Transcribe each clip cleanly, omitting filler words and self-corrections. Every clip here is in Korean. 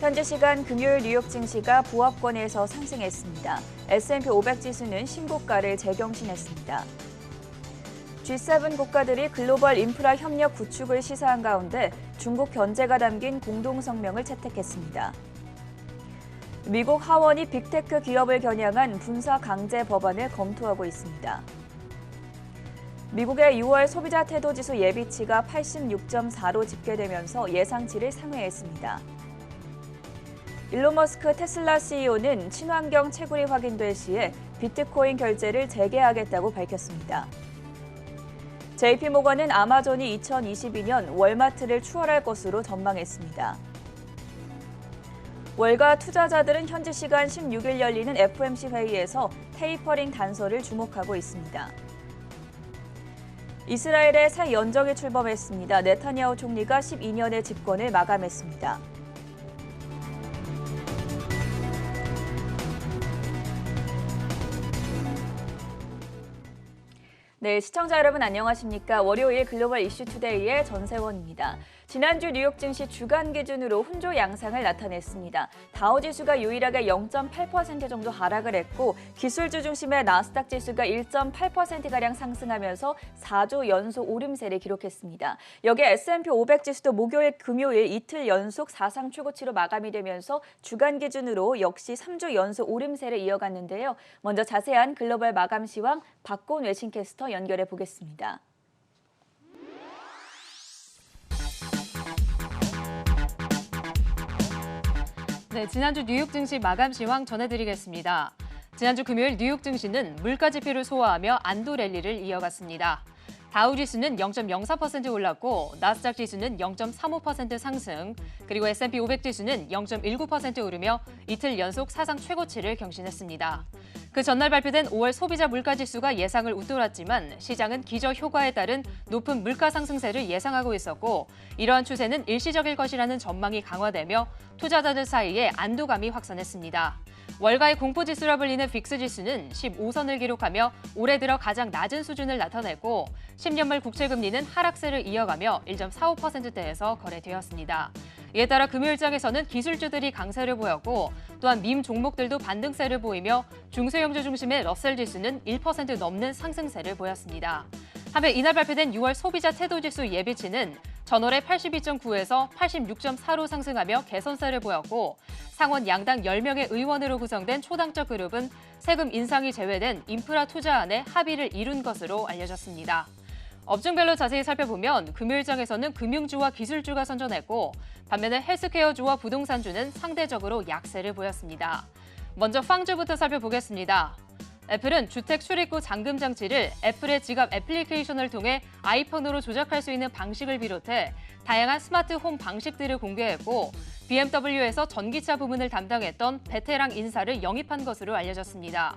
현지 시간 금요일 뉴욕 증시가 부합권에서 상승했습니다. S&P 500 지수는 신고가를 재경신했습니다. G7 국가들이 글로벌 인프라 협력 구축을 시사한 가운데 중국 견제가 담긴 공동성명을 채택했습니다. 미국 하원이 빅테크 기업을 겨냥한 분사 강제 법안을 검토하고 있습니다. 미국의 6월 소비자 태도지수 예비치가 86.4로 집계되면서 예상치를 상회했습니다. 일론 머스크 테슬라 CEO는 친환경 채굴이 확인될 시에 비트코인 결제를 재개하겠다고 밝혔습니다. JP모건은 아마존이 2022년 월마트를 추월할 것으로 전망했습니다. 월가 투자자들은 현지 시간 16일 열리는 FOMC 회의에서 테이퍼링 단서를 주목하고 있습니다. 이스라엘의 새 연정이 출범했습니다. 네타냐후 총리가 12년의 집권을 마감했습니다. 네, 시청자 여러분 안녕하십니까? 월요일 글로벌 이슈 투데이의 전세원입니다. 지난주 뉴욕 증시 주간 기준으로 혼조 양상을 나타냈습니다. 다우지수가 유일하게 0.8% 정도 하락을 했고 기술주 중심의 나스닥 지수가 1.8%가량 상승하면서 4주 연속 오름세를 기록했습니다. 여기에 S&P 500 지수도 목요일, 금요일 이틀 연속 사상 최고치로 마감이 되면서 주간 기준으로 역시 3주 연속 오름세를 이어갔는데요. 먼저 자세한 글로벌 마감 시황 박곤 외신캐스터 연결해 보겠습니다. 네, 지난주 뉴욕 증시 마감 시황 전해드리겠습니다. 지난주 금요일 뉴욕 증시는 물가 지표를 소화하며 안도 랠리를 이어갔습니다. 다우지수는 0.04% 올랐고 나스닥 지수는 0.35% 상승, 그리고 S&P 500 지수는 0.19% 오르며 이틀 연속 사상 최고치를 경신했습니다. 그 전날 발표된 5월 소비자 물가지수가 예상을 웃돌았지만 시장은 기저 효과에 따른 높은 물가 상승세를 예상하고 있었고 이러한 추세는 일시적일 것이라는 전망이 강화되며 투자자들 사이에 안도감이 확산했습니다. 월가의 공포지수라 불리는 빅스지수는 15선을 기록하며 올해 들어 가장 낮은 수준을 나타냈고 10년물 국채금리는 하락세를 이어가며 1.45%대에서 거래되었습니다. 이에 따라 금요일장에서는 기술주들이 강세를 보였고 또한 밈 종목들도 반등세를 보이며 중소형주 중심의 러셀지수는 1% 넘는 상승세를 보였습니다. 한편 이날 발표된 6월 소비자 태도지수 예비치는 전월에 82.9에서 86.4로 상승하며 개선세를 보였고 상원 양당 10명의 의원으로 구성된 초당적 그룹은 세금 인상이 제외된 인프라 투자안에 합의를 이룬 것으로 알려졌습니다. 업종별로 자세히 살펴보면 금요일장에서는 금융주와 기술주가 선전했고 반면에 헬스케어주와 부동산주는 상대적으로 약세를 보였습니다. 먼저 빵주부터 살펴보겠습니다. 애플은 주택 출입구 잠금 장치를 애플의 지갑 애플리케이션을 통해 아이폰으로 조작할 수 있는 방식을 비롯해 다양한 스마트 홈 방식들을 공개했고 BMW에서 전기차 부문을 담당했던 베테랑 인사를 영입한 것으로 알려졌습니다.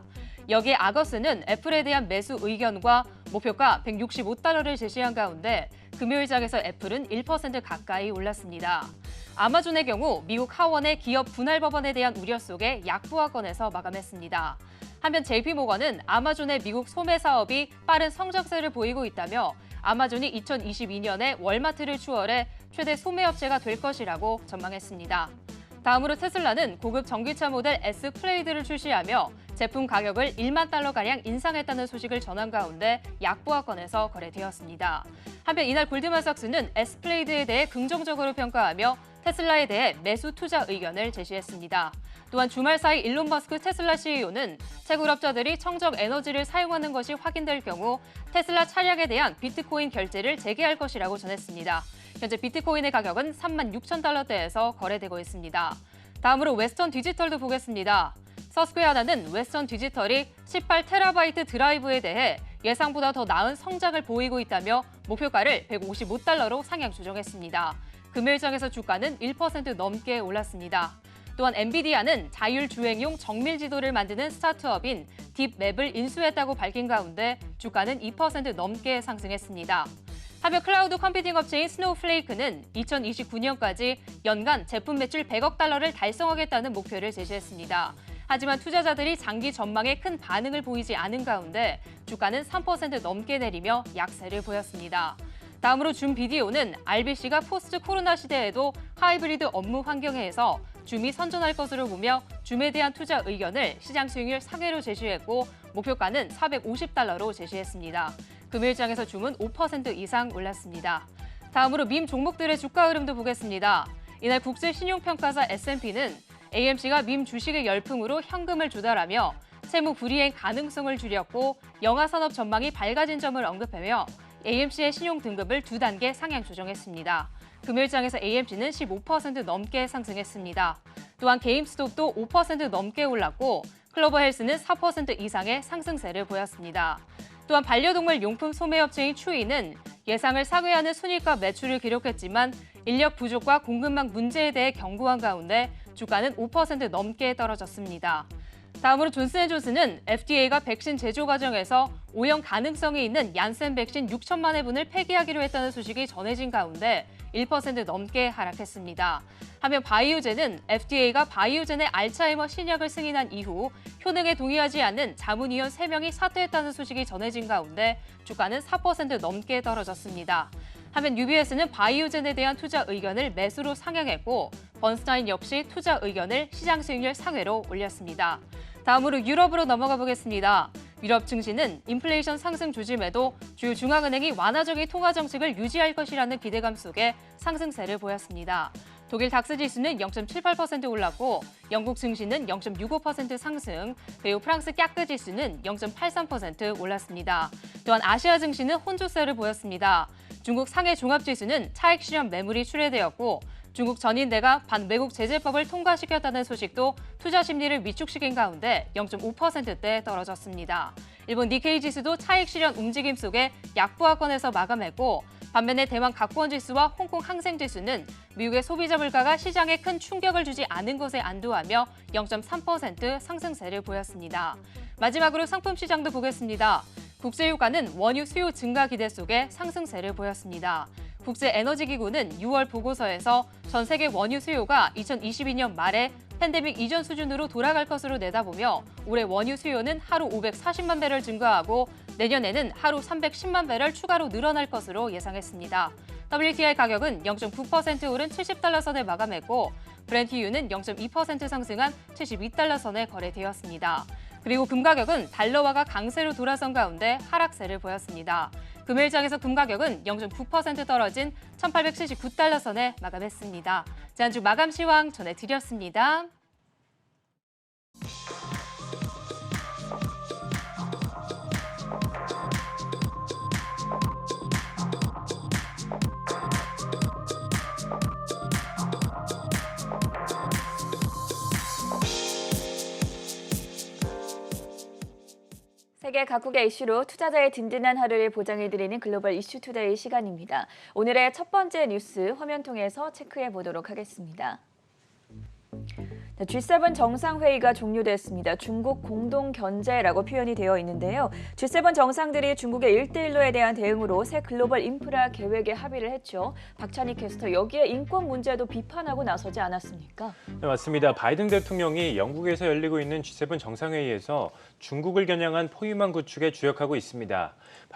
여기에 아거스는 애플에 대한 매수 의견과 목표가 $165를 제시한 가운데 금요일장에서 애플은 1% 가까이 올랐습니다. 아마존의 경우 미국 하원의 기업 분할 법안에 대한 우려 속에 약부하권에서 마감했습니다. 한편 JP모건은 아마존의 미국 소매 사업이 빠른 성장세를 보이고 있다며 아마존이 2022년에 월마트를 추월해 최대 소매업체가 될 것이라고 전망했습니다. 다음으로 테슬라는 고급 전기차 모델 S 플레이드를 출시하며 제품 가격을 $1만 가량 인상했다는 소식을 전한 가운데 약보합권에서 거래되었습니다. 한편 이날 골드만삭스는 S 플레이드에 대해 긍정적으로 평가하며 테슬라에 대해 매수 투자 의견을 제시했습니다. 또한 주말 사이 일론 머스크 테슬라 CEO는 채굴업자들이 청정 에너지를 사용하는 것이 확인될 경우 테슬라 차량에 대한 비트코인 결제를 재개할 것이라고 전했습니다. 현재 비트코인의 가격은 $36,000대에서 거래되고 있습니다. 다음으로 웨스턴 디지털도 보겠습니다. 서스퀘어나는 웨스턴 디지털이 18TB 드라이브에 대해 예상보다 더 나은 성장을 보이고 있다며 목표가를 $155로 상향 조정했습니다. 금요일장에서 주가는 1% 넘게 올랐습니다. 또한 엔비디아는 자율주행용 정밀 지도를 만드는 스타트업인 딥맵을 인수했다고 밝힌 가운데 주가는 2% 넘게 상승했습니다. 한편 클라우드 컴퓨팅 업체인 스노우플레이크는 2029년까지 연간 제품 매출 $100억 달성하겠다는 목표를 제시했습니다. 하지만 투자자들이 장기 전망에 큰 반응을 보이지 않은 가운데 주가는 3% 넘게 내리며 약세를 보였습니다. 다음으로 줌 비디오는 RBC가 포스트 코로나 시대에도 하이브리드 업무 환경에서 줌이 선전할 것으로 보며 줌에 대한 투자 의견을 시장 수익률 상회로 제시했고 목표가는 $450로 제시했습니다. 금요일장에서 줌은 5% 이상 올랐습니다. 다음으로 밈 종목들의 주가 흐름도 보겠습니다. 이날 국제신용평가사 S&P는 AMC가 밈 주식의 열풍으로 현금을 조달하며 채무 불이행 가능성을 줄였고 영화산업 전망이 밝아진 점을 언급하며 AMC의 신용 등급을 2단계 상향 조정했습니다. 금요일장에서 AMC는 15% 넘게 상승했습니다. 또한 게임스톱도 5% 넘게 올랐고 클로버 헬스는 4% 이상의 상승세를 보였습니다. 또한 반려동물 용품 소매업체인 추이는 예상을 상회하는 순이익과 매출을 기록했지만 인력 부족과 공급망 문제에 대해 경고한 가운데 주가는 5% 넘게 떨어졌습니다. 다음으로 존슨앤존슨은 FDA가 백신 제조 과정에서 오염 가능성이 있는 얀센 백신 6천만 회분을 폐기하기로 했다는 소식이 전해진 가운데 1% 넘게 하락했습니다. 한편 바이오젠은 FDA가 바이오젠의 알츠하이머 신약을 승인한 이후 효능에 동의하지 않는 자문위원 3명이 사퇴했다는 소식이 전해진 가운데 주가는 4% 넘게 떨어졌습니다. 한편 UBS는 바이오젠에 대한 투자 의견을 매수로 상향했고 번스타인 역시 투자 의견을 시장 수익률 상회로 올렸습니다. 다음으로 유럽으로 넘어가 보겠습니다. 유럽 증시는 인플레이션 상승 조짐에도 주요 중앙은행이 완화적인 통화 정책을 유지할 것이라는 기대감 속에 상승세를 보였습니다. 독일 닥스 지수는 0.78% 올랐고 영국 증시는 0.65% 상승, 그리고 프랑스 깍그 지수는 0.83% 올랐습니다. 또한 아시아 증시는 혼조세를 보였습니다. 중국 상해 종합지수는 차익 실현 매물이 출회되었고 중국 전인대가 반외국 제재법을 통과시켰다는 소식도 투자 심리를 위축시킨 가운데 0.5%대 떨어졌습니다. 일본 니케이 지수도 차익 실현 움직임 속에 약보합권에서 마감했고 반면에 대만 각권 지수와 홍콩 항생 지수는 미국의 소비자 물가가 시장에 큰 충격을 주지 않은 것에 안도하며 0.3% 상승세를 보였습니다. 마지막으로 상품 시장도 보겠습니다. 국제유가는 원유 수요 증가 기대 속에 상승세를 보였습니다. 국제에너지기구는 6월 보고서에서 전 세계 원유 수요가 2022년 말에 팬데믹 이전 수준으로 돌아갈 것으로 내다보며 올해 원유 수요는 하루 540만 배럴 증가하고 내년에는 하루 310만 배럴 추가로 늘어날 것으로 예상했습니다. WTI 가격은 0.9% 오른 70달러 선에 마감했고 브렌트유는 0.2% 상승한 72달러 선에 거래되었습니다. 그리고 금 가격은 달러화가 강세로 돌아선 가운데 하락세를 보였습니다. 금일장에서 금 가격은 0.9% 떨어진 1,879달러 선에 마감했습니다. 지난주 마감 시황 전해드렸습니다. 세계 각국의 이슈로 투자자의 든든한 하루를 보장해드리는 글로벌 이슈 투데이 시간입니다. 오늘의 첫 번째 뉴스 화면 통해서 체크해 보도록 하겠습니다. G7 정상회의가 종료됐습니다. 중국 공동 견제라고 표현이 되어 있는데요. G7 정상들이 중국의 1대1로에 대한 대응으로 새 글로벌 인프라 계획에 합의를 했죠. 박찬희 캐스터, 여기에 인권 문제도 비판하고 나서지 않았습니까? 네, 맞습니다. 바이든 대통령이 영국에서 열리고 있는 G7 정상회의에서 중국을 겨냥한 포위망 구축에 주력하고 있습니다.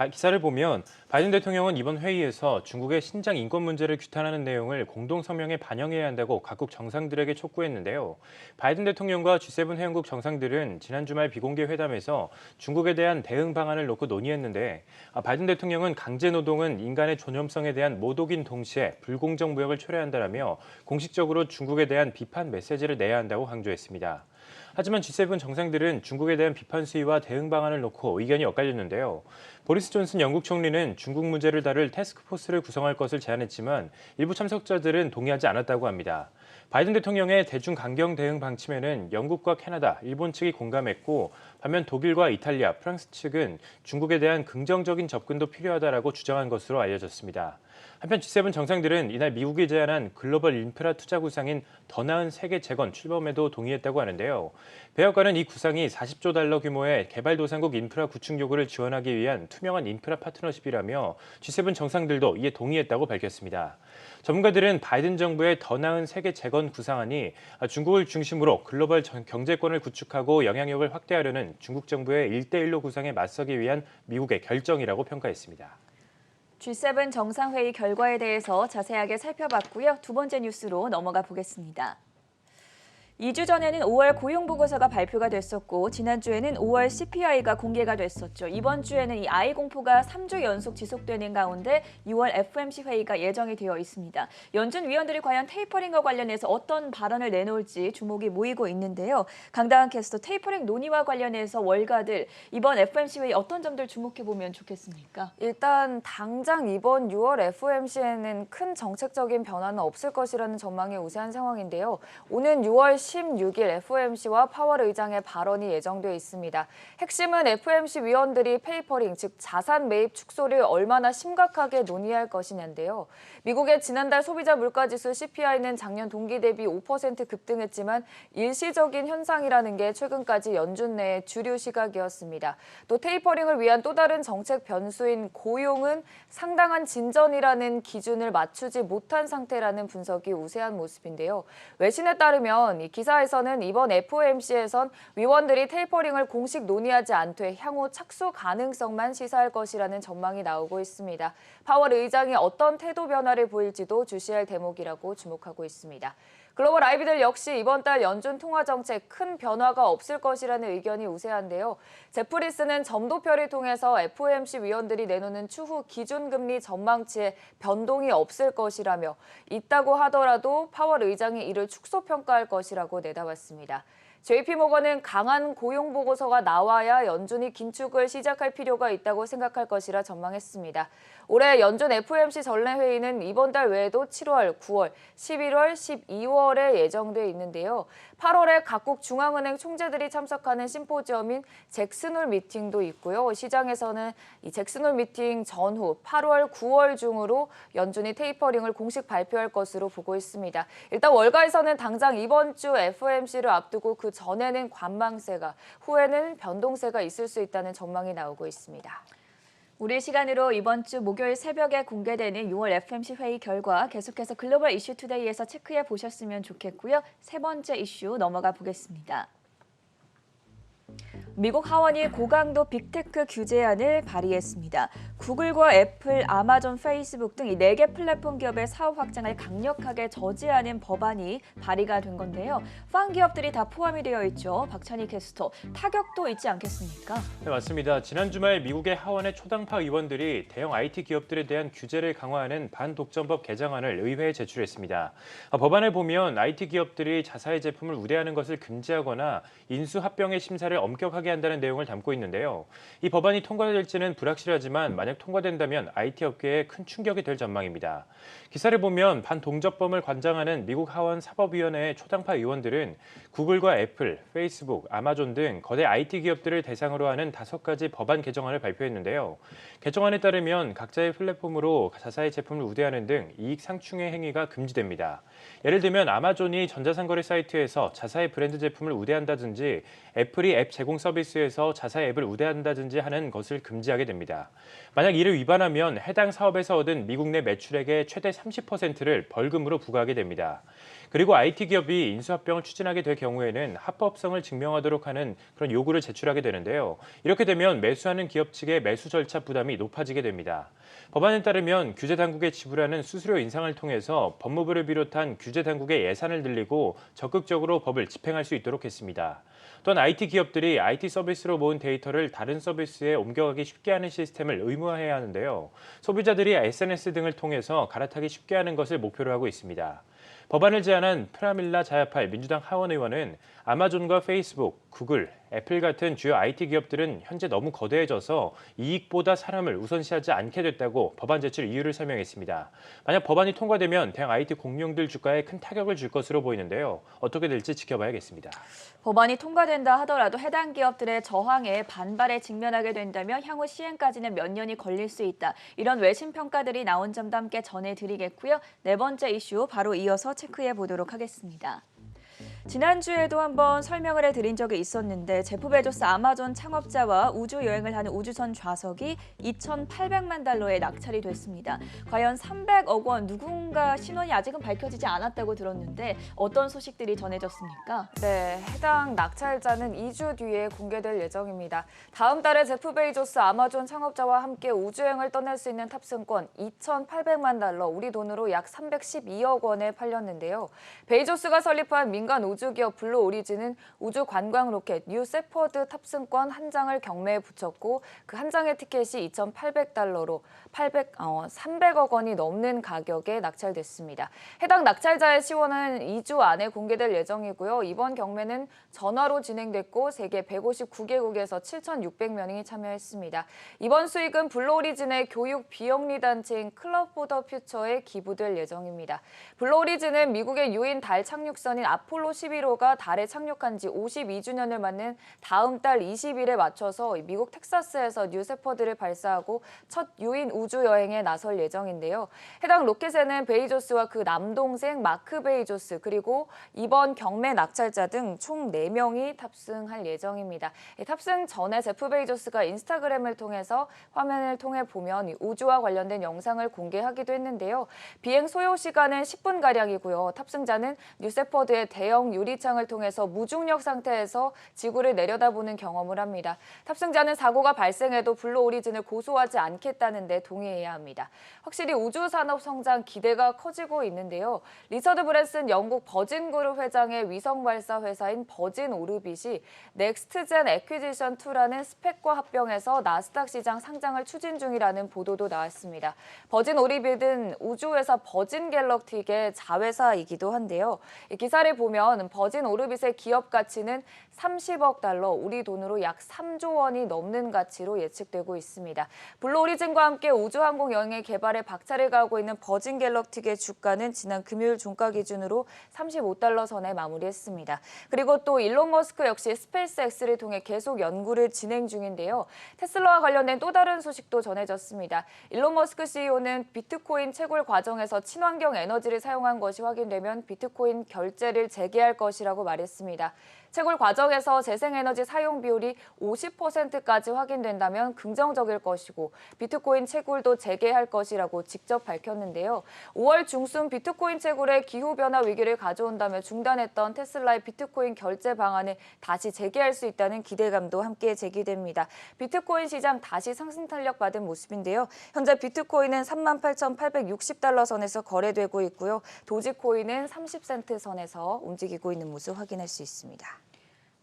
기사를 보면 바이든 대통령은 이번 회의에서 중국의 신장 인권 문제를 규탄하는 내용을 공동 성명에 반영해야 한다고 각국 정상들에게 촉구했는데요. 바이든 대통령과 G7 회원국 정상들은 지난 주말 비공개 회담에서 중국에 대한 대응 방안을 놓고 논의했는데 바이든 대통령은 강제 노동은 인간의 존엄성에 대한 모독인 동시에 불공정 무역을 초래한다라며 공식적으로 중국에 대한 비판 메시지를 내야 한다고 강조했습니다. 하지만 G7 정상들은 중국에 대한 비판 수위와 대응 방안을 놓고 의견이 엇갈렸는데요. 보리스 존슨 영국 총리는 중국 문제를 다룰 태스크포스를 구성할 것을 제안했지만 일부 참석자들은 동의하지 않았다고 합니다. 바이든 대통령의 대중 강경 대응 방침에는 영국과 캐나다, 일본 측이 공감했고 반면 독일과 이탈리아, 프랑스 측은 중국에 대한 긍정적인 접근도 필요하다라고 주장한 것으로 알려졌습니다. 한편 G7 정상들은 이날 미국이 제안한 글로벌 인프라 투자 구상인 더 나은 세계 재건 출범에도 동의했다고 하는데요. 백악관은 이 구상이 40조 달러 규모의 개발도상국 인프라 구축 요구를 지원하기 위한 투명한 인프라 파트너십이라며 G7 정상들도 이에 동의했다고 밝혔습니다. 전문가들은 바이든 정부의 더 나은 세계 재건 구상안이 중국을 중심으로 글로벌 경제권을 구축하고 영향력을 확대하려는 중국 정부의 1대1로 구상에 맞서기 위한 미국의 결정이라고 평가했습니다. G7 정상회의 결과에 대해서 자세하게 살펴봤고요. 두 번째 뉴스로 넘어가 보겠습니다. 2주 전에는 5월 고용보고서가 발표가 됐었고 지난주에는 5월 CPI가 공개가 됐었죠. 이번 주에는 이 아이 공포가 3주 연속 지속되는 가운데 6월 FOMC 회의가 예정이 되어 있습니다. 연준 위원들이 과연 테이퍼링과 관련해서 어떤 발언을 내놓을지 주목이 모이고 있는데요. 강다은 캐스터, 테이퍼링 논의와 관련해서 월가들 이번 FOMC 회의 어떤 점들 주목해보면 좋겠습니까? 일단 당장 이번 6월 FOMC에는 큰 정책적인 변화는 없을 것이라는 전망이 우세한 상황인데요. 오는 6월 16일 FOMC와 파월 의장의 발언이 예정돼 있습니다. 핵심은 FOMC 위원들이 페이퍼링, 즉 자산 매입 축소를 얼마나 심각하게 논의할 것이냐인데요. 미국의 지난달 소비자 물가지수 CPI는 작년 동기 대비 5% 급등했지만 일시적인 현상이라는 게 최근까지 연준 내의 주류 시각이었습니다. 또 테이퍼링을 위한 또 다른 정책 변수인 고용은 상당한 진전이라는 기준을 맞추지 못한 상태라는 분석이 우세한 모습인데요. 외신에 따르면 이 기사에서는 이번 FOMC에선 위원들이 테이퍼링을 공식 논의하지 않되 향후 착수 가능성만 시사할 것이라는 전망이 나오고 있습니다. 파월 의장이 어떤 태도 변화를 보일지도 주시할 대목이라고 주목하고 있습니다. 글로벌 아이비들 역시 이번 달 연준 통화 정책 큰 변화가 없을 것이라는 의견이 우세한데요. 제프리스는 점도표를 통해서 FOMC 위원들이 내놓는 추후 기준금리 전망치에 변동이 없을 것이라며 있다고 하더라도 파월 의장이 이를 축소 평가할 것이라고 내다봤습니다. JP모건은 강한 고용 보고서가 나와야 연준이 긴축을 시작할 필요가 있다고 생각할 것이라 전망했습니다. 올해 연준 FOMC 전례 회의는 이번 달 외에도 7월, 9월, 11월, 12월에 예정돼 있는데요. 8월에 각국 중앙은행 총재들이 참석하는 심포지엄인 잭슨홀 미팅도 있고요. 시장에서는 이 잭슨홀 미팅 전후 8월, 9월 중으로 연준이 테이퍼링을 공식 발표할 것으로 보고 있습니다. 일단 월가에서는 당장 이번 주 FOMC를 앞두고 그 전에는 관망세가, 후에는 변동세가 있을 수 있다는 전망이 나오고 있습니다. 우리 시간으로 이번 주 목요일 새벽에 공개되는 6월 FOMC 회의 결과 계속해서 글로벌 이슈 투데이에서 체크해 보셨으면 좋겠고요. 세 번째 이슈 넘어가 보겠습니다. 미국 하원이 고강도 빅테크 규제안을 발의했습니다. 구글과 애플, 아마존, 페이스북 등 이 4개 플랫폼 기업의 사업 확장을 강력하게 저지하는 법안이 발의가 된 건데요. 팡 기업들이 다 포함이 되어 있죠. 박찬희 캐스터, 타격도 있지 않겠습니까? 네, 맞습니다. 지난 주말 미국의 하원의 초당파 의원들이 대형 IT 기업들에 대한 규제를 강화하는 반독점법 개정안을 의회에 제출했습니다. 법안을 보면 IT 기업들이 자사의 제품을 우대하는 것을 금지하거나 인수합병의 심사를 엄격하게 한다는 내용을 담고 있는데요. 이 법안이 통과될지는 불확실하지만 만약 통과된다면 IT 업계에 큰 충격이 될 전망입니다. 기사를 보면 반동접범을 관장하는 미국 하원 사법위원회의 초당파 의원들은 구글과 애플, 페이스북, 아마존 등 거대 IT 기업들을 대상으로 하는 5가지 법안 개정안을 발표했는데요. 개정안에 따르면 각자의 플랫폼으로 자사의 제품을 우대하는 등 이익 상충의 행위가 금지됩니다. 예를 들면 아마존이 전자상거래 사이트에서 자사의 브랜드 제품을 우대한다든지 애플이 앱 제공 서비스에서 자사의 앱을 우대한다든지 하는 것을 금지하게 됩니다. 만약 이를 위반하면 해당 사업에서 얻은 미국 내 매출액의 최대 30%를 벌금으로 부과하게 됩니다. 그리고 IT 기업이 인수합병을 추진하게 될 경우에는 합법성을 증명하도록 하는 그런 요구를 제출하게 되는데요. 이렇게 되면 매수하는 기업 측의 매수 절차 부담이 높아지게 됩니다. 법안에 따르면 규제 당국에 지불하는 수수료 인상을 통해서 법무부를 비롯한 규제 당국의 예산을 늘리고 적극적으로 법을 집행할 수 있도록 했습니다. 또한 IT 기업들이 IT 서비스로 모은 데이터를 다른 서비스에 옮겨가기 쉽게 하는 시스템을 의무화해야 하는데요. 소비자들이 SNS 등을 통해서 갈아타기 쉽게 하는 것을 목표로 하고 있습니다. 법안을 제안한 프라밀라 자야팔 민주당 하원 의원은 아마존과 페이스북, 구글, 애플 같은 주요 IT 기업들은 현재 너무 거대해져서 이익보다 사람을 우선시하지 않게 됐다고 법안 제출 이유를 설명했습니다. 만약 법안이 통과되면 대형 IT 공룡들 주가에 큰 타격을 줄 것으로 보이는데요. 어떻게 될지 지켜봐야겠습니다. 법안이 통과된다 하더라도 해당 기업들의 저항에 반발에 직면하게 된다면 향후 시행까지는 몇 년이 걸릴 수 있다. 이런 외신 평가들이 나온 점도 함께 전해드리겠고요. 네 번째 이슈 바로 이어서 체크해 보도록 하겠습니다. 지난주에도 한번 설명을 해드린 적이 있었는데 제프 베조스 아마존 창업자와 우주 여행을 하는 우주선 좌석이 2,800만 달러에 낙찰이 됐습니다. 과연 300억 원 누군가 신원이 아직은 밝혀지지 않았다고 들었는데 어떤 소식들이 전해졌습니까? 네, 해당 낙찰자는 2주 뒤에 공개될 예정입니다. 다음 달에 제프 베이조스 아마존 창업자와 함께 우주여행을 떠날 수 있는 탑승권 2,800만 달러, 우리 돈으로 약 312억 원에 팔렸는데요. 베이조스가 설립한 민간 우주기업 블루 오리진은 우주 관광 로켓 뉴 세퍼드 탑승권 한 장을 경매에 붙였고 그 한 장의 티켓이 2,800달러로 300억 원이 넘는 가격에 낙찰됐습니다. 해당 낙찰자의 시원은 2주 안에 공개될 예정이고요. 이번 경매는 전화로 진행됐고 세계 159개국에서 7,600명이 참여했습니다. 이번 수익은 블루 오리진의 교육 비영리 단체인 클럽 포 더 퓨처에 기부될 예정입니다. 블루 오리진은 미국의 유인 달 착륙선인 아폴로 11호가 달에 착륙한 지 52주년을 맞는 다음 달 20일에 맞춰서 미국 텍사스에서 뉴 세퍼드를 발사하고 첫 유인 우주 여행에 나설 예정인데요. 해당 로켓에는 베이조스와 그 남동생 마크 베이조스 그리고 이번 경매 낙찰자 등 총 4명이 탑승할 예정입니다. 탑승 전에 제프 베이조스가 인스타그램을 통해서 화면을 통해 보면 우주와 관련된 영상을 공개하기도 했는데요. 비행 소요 시간은 10분가량이고요. 탑승자는 뉴세퍼드의 대형 유리창을 통해서 무중력 상태에서 지구를 내려다보는 경험을 합니다. 탑승자는 사고가 발생해도 블루 오리진을 고소하지 않겠다는 데 동의해야 합니다. 확실히 우주 산업 성장 기대가 커지고 있는데요. 리처드 브랜슨 영국 버진 그룹 회장의 위성 발사 회사인 버진 오르빗이 넥스트젠 애퀴지션 2라는 스펙과 합병해서 나스닥 시장 상장을 추진 중이라는 보도도 나왔습니다. 버진 오르빗은 우주회사 버진 갤럭틱의 자회사이기도 한데요. 이 기사를 보면 버진 오르빗의 기업 가치는 30억 달러, 우리 돈으로 약 3조 원이 넘는 가치로 예측되고 있습니다. 블루 오리진과 함께 우주항공 여행의 개발에 박차를 가하고 있는 버진 갤럭틱의 주가는 지난 금요일 종가 기준으로 35달러 선에 마무리했습니다. 그리고 또 일론 머스크 역시 스페이스X를 통해 계속 연구를 진행 중인데요. 테슬라와 관련된 또 다른 소식도 전해졌습니다. 일론 머스크 CEO는 비트코인 채굴 과정에서 친환경 에너지를 사용한 것이 확인되면 비트코인 결제를 재개할 것이라고 말했습니다. 채굴 과정에서 재생에너지 사용 비율이 50%까지 확인된다면 긍정적일 것이고 비트코인 채굴도 재개할 것이라고 직접 밝혔는데요. 5월 중순 비트코인 채굴에 기후변화 위기를 가져온다며 중단했던 테슬라의 비트코인 결제 방안을 다시 재개할 수 있다는 기대감도 함께 제기됩니다. 비트코인 시장 다시 상승 탄력 받은 모습인데요. 현재 비트코인은 38,860달러 선에서 거래되고 있고요. 도지코인은 30센트 선에서 움직이고 있는 모습 확인할 수 있습니다.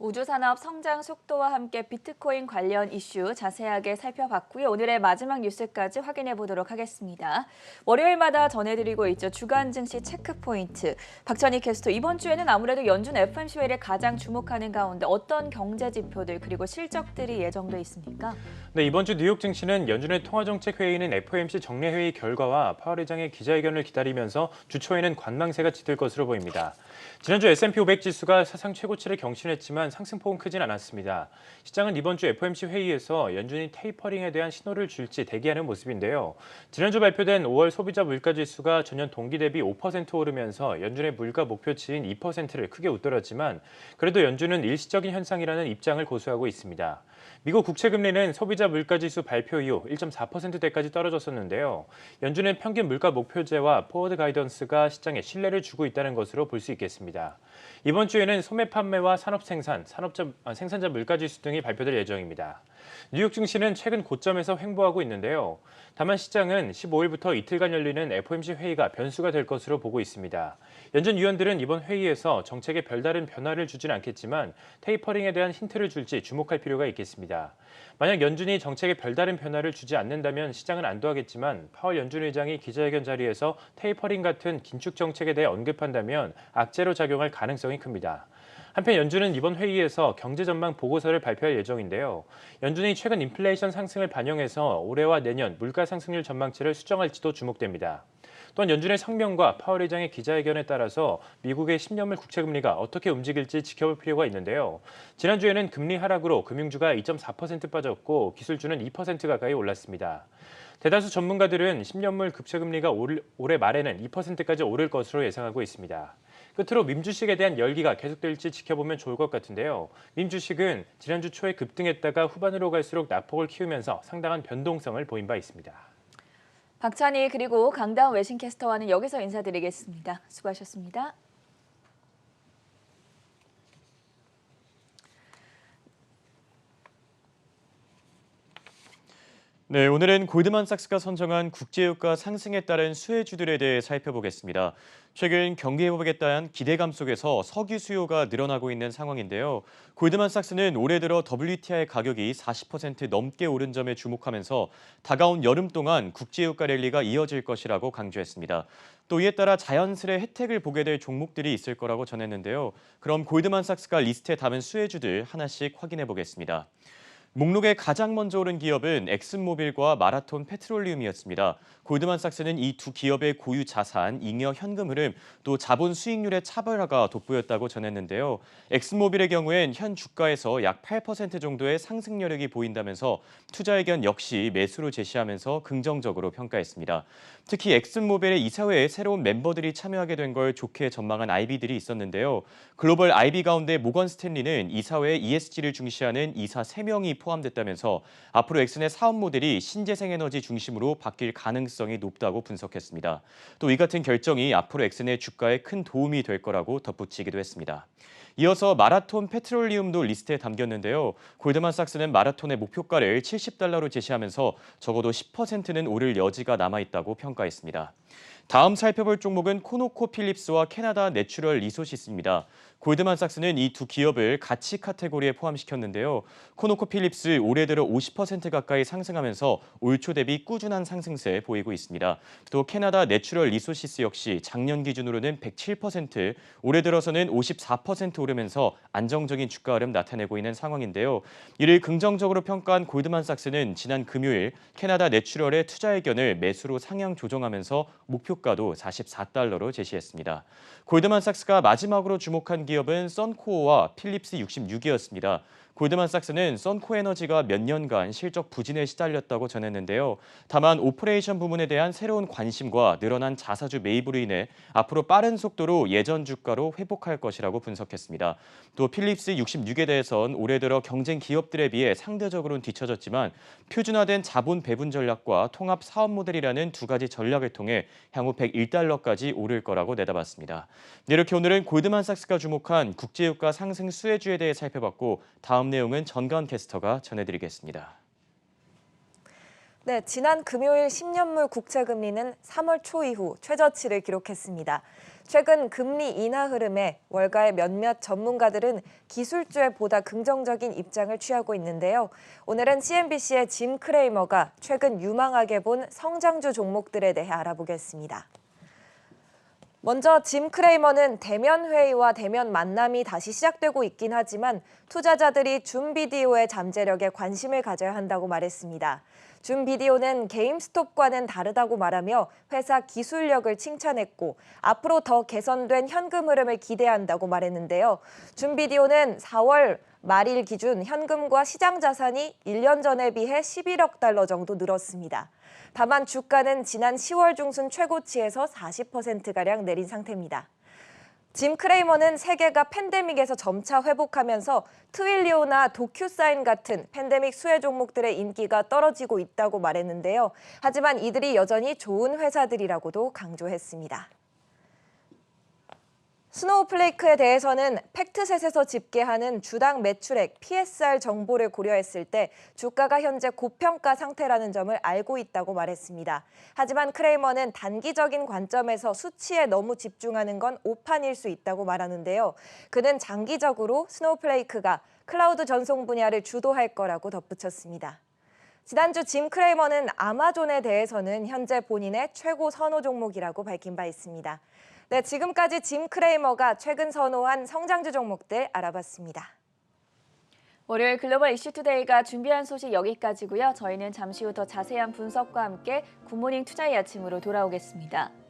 우주산업 성장 속도와 함께 비트코인 관련 이슈 자세하게 살펴봤고요. 오늘의 마지막 뉴스까지 확인해 보도록 하겠습니다. 월요일마다 전해드리고 있죠. 주간 증시 체크포인트. 박찬희 캐스터, 이번 주에는 아무래도 연준 FOMC 회의를 가장 주목하는 가운데 어떤 경제 지표들 그리고 실적들이 예정돼 있습니까? 네, 이번 주 뉴욕 증시는 연준의 통화정책회의는 FOMC 정례회의 결과와 파월 의장의 기자회견을 기다리면서 주초에는 관망세가 짙을 것으로 보입니다. 지난주 S&P 500 지수가 사상 최고치를 경신했지만 상승폭은 크진 않았습니다. 시장은 이번 주 FOMC 회의에서 연준이 테이퍼링에 대한 신호를 줄지 대기하는 모습인데요. 지난주 발표된 5월 소비자 물가지수가 전년 동기 대비 5% 오르면서 연준의 물가 목표치인 2%를 크게 웃돌았지만 그래도 연준은 일시적인 현상이라는 입장을 고수하고 있습니다. 미국 국채금리는 소비자 물가지수 발표 이후 1.4%대까지 떨어졌었는데요. 연준은 평균 물가 목표제와 포워드 가이던스가 시장에 신뢰를 주고 있다는 것으로 볼 수 있겠습니다. 이번 주에는 소매 판매와 산업 생산, 생산자 물가지수 등이 발표될 예정입니다. 뉴욕 증시는 최근 고점에서 횡보하고 있는데요. 다만 시장은 15일부터 이틀간 열리는 FOMC 회의가 변수가 될 것으로 보고 있습니다. 연준 위원들은 이번 회의에서 정책에 별다른 변화를 주진 않겠지만 테이퍼링에 대한 힌트를 줄지 주목할 필요가 있겠습니다. 만약 연준이 정책에 별다른 변화를 주지 않는다면 시장은 안도하겠지만 파월 연준 의장이 기자회견 자리에서 테이퍼링 같은 긴축 정책에 대해 언급한다면 악재로 작용할 가능성이 큽니다. 한편 연준은 이번 회의에서 경제 전망 보고서를 발표할 예정인데요. 연준이 최근 인플레이션 상승을 반영해서 올해와 내년 물가 상승률 전망치를 수정할지도 주목됩니다. 또한 연준의 성명과 파월 의장의 기자회견에 따라서 미국의 10년물 국채금리가 어떻게 움직일지 지켜볼 필요가 있는데요. 지난주에는 금리 하락으로 금융주가 2.4% 빠졌고 기술주는 2% 가까이 올랐습니다. 대다수 전문가들은 10년물 국채금리가 올해 말에는 2%까지 오를 것으로 예상하고 있습니다. 끝으로 밈 주식에 대한 열기가 계속될지 지켜보면 좋을 것 같은데요. 밈 주식은 지난주 초에 급등했다가 후반으로 갈수록 낙폭을 키우면서 상당한 변동성을 보인 바 있습니다. 박찬희 그리고 강다운 외신캐스터와는 여기서 인사드리겠습니다. 수고하셨습니다. 네, 오늘은 골드만삭스가 선정한 국제유가 상승에 따른 수혜주들에 대해 살펴보겠습니다. 최근 경기 회복에 따른 기대감 속에서 석유 수요가 늘어나고 있는 상황인데요. 골드만삭스는 올해 들어 WTI 가격이 40% 넘게 오른 점에 주목하면서 다가온 여름 동안 국제유가 랠리가 이어질 것이라고 강조했습니다. 또 이에 따라 자연스레 혜택을 보게 될 종목들이 있을 거라고 전했는데요. 그럼 골드만삭스가 리스트에 담은 수혜주들 하나씩 확인해 보겠습니다. 목록에 가장 먼저 오른 기업은 엑슨모빌과 마라톤 페트롤리움이었습니다. 골드만삭스는 이 두 기업의 고유 자산, 잉여 현금 흐름, 또 자본 수익률의 차별화가 돋보였다고 전했는데요. 엑슨모빌의 경우엔 현 주가에서 약 8% 정도의 상승 여력이 보인다면서 투자 의견 역시 매수로 제시하면서 긍정적으로 평가했습니다. 특히 엑슨모빌의 이사회에 새로운 멤버들이 참여하게 된 걸 좋게 전망한 IB들이 있었는데요. 글로벌 IB 가운데 모건 스탠리는 이사회에 ESG를 중시하는 이사 3명이 포함됐다면서 앞으로 엑슨의 사업 모델이 신재생 에너지 중심으로 바뀔 가능성이 높다고 분석했습니다. 또 이 같은 결정이 앞으로 엑슨의 주가에 큰 도움이 될 거라고 덧붙이기도 했습니다. 이어서 마라톤 페트롤리움도 리스트에 담겼는데요. 골드만삭스는 마라톤의 목표가를 $70로 제시하면서 적어도 10%는 오를 여지가 남아있다고 평가했습니다. 다음 살펴볼 종목은 코노코필립스와 캐나다 내추럴 리소시스입니다. 골드만삭스는 이 두 기업을 가치 카테고리에 포함시켰는데요. 코노코필립스 올해 들어 50% 가까이 상승하면서 올 초 대비 꾸준한 상승세 보이고 있습니다. 또 캐나다 내추럴 리소시스 역시 작년 기준으로는 107%, 올해 들어서는 54% 오르면서 안정적인 주가 흐름 나타내고 있는 상황인데요. 이를 긍정적으로 평가한 골드만삭스는 지난 금요일 캐나다 내추럴의 투자 의견을 매수로 상향 조정하면서 목표가도 $44로 제시했습니다. 골드만삭스가 마지막으로 주목한 기업은 썬코어와 필립스 66이었습니다. 골드만삭스는 썬코에너지가 몇 년간 실적 부진에 시달렸다고 전했는데요. 다만 오퍼레이션 부문에 대한 새로운 관심과 늘어난 자사주 매입으로 인해 앞으로 빠른 속도로 예전 주가로 회복할 것이라고 분석했습니다. 또 필립스 66에 대해선 올해 들어 경쟁 기업들에 비해 상대적으로는 뒤처졌지만 표준화된 자본 배분 전략과 통합 사업 모델이라는 두 가지 전략을 통해 향후 $101까지 오를 거라고 내다봤습니다. 이렇게 오늘은 골드만삭스가 주목한 국제유가 상승 수혜주에 대해 살펴봤고 다음 내용은 전가은 캐스터가 전해드리겠습니다. 네, 지난 금요일 10년물 국채 금리는 3월 초 이후 최저치를 기록했습니다. 최근 금리 인하 흐름에 월가의 몇몇 전문가들은 기술주에 보다 긍정적인 입장을 취하고 있는데요. 오늘은 CNBC의 짐 크레이머가 최근 유망하게 본 성장주 종목들에 대해 알아보겠습니다. 먼저 짐 크레이머는 대면 회의와 대면 만남이 다시 시작되고 있긴 하지만 투자자들이 줌 비디오의 잠재력에 관심을 가져야 한다고 말했습니다. 줌 비디오는 게임스톱과는 다르다고 말하며 회사 기술력을 칭찬했고 앞으로 더 개선된 현금 흐름을 기대한다고 말했는데요. 줌 비디오는 4월 말일 기준 현금과 시장 자산이 1년 전에 비해 $11억 정도 늘었습니다. 다만 주가는 지난 10월 중순 최고치에서 40%가량 내린 상태입니다. 짐 크레이머는 세계가 팬데믹에서 점차 회복하면서 트윌리오나 도큐사인 같은 팬데믹 수혜 종목들의 인기가 떨어지고 있다고 말했는데요. 하지만 이들이 여전히 좋은 회사들이라고도 강조했습니다. 스노우플레이크에 대해서는 팩트셋에서 집계하는 주당 매출액 PSR 정보를 고려했을 때 주가가 현재 고평가 상태라는 점을 알고 있다고 말했습니다. 하지만 크레이머는 단기적인 관점에서 수치에 너무 집중하는 건 오판일 수 있다고 말하는데요. 그는 장기적으로 스노우플레이크가 클라우드 전송 분야를 주도할 거라고 덧붙였습니다. 지난주 짐 크레이머는 아마존에 대해서는 현재 본인의 최고 선호 종목이라고 밝힌 바 있습니다. 네, 지금까지 짐 크레이머가 최근 선호한 성장주 종목들 알아봤습니다. 월요일 글로벌 이슈투데이가 준비한 소식 여기까지고요. 저희는 잠시 후 더 자세한 분석과 함께 굿모닝 투자의 아침으로 돌아오겠습니다.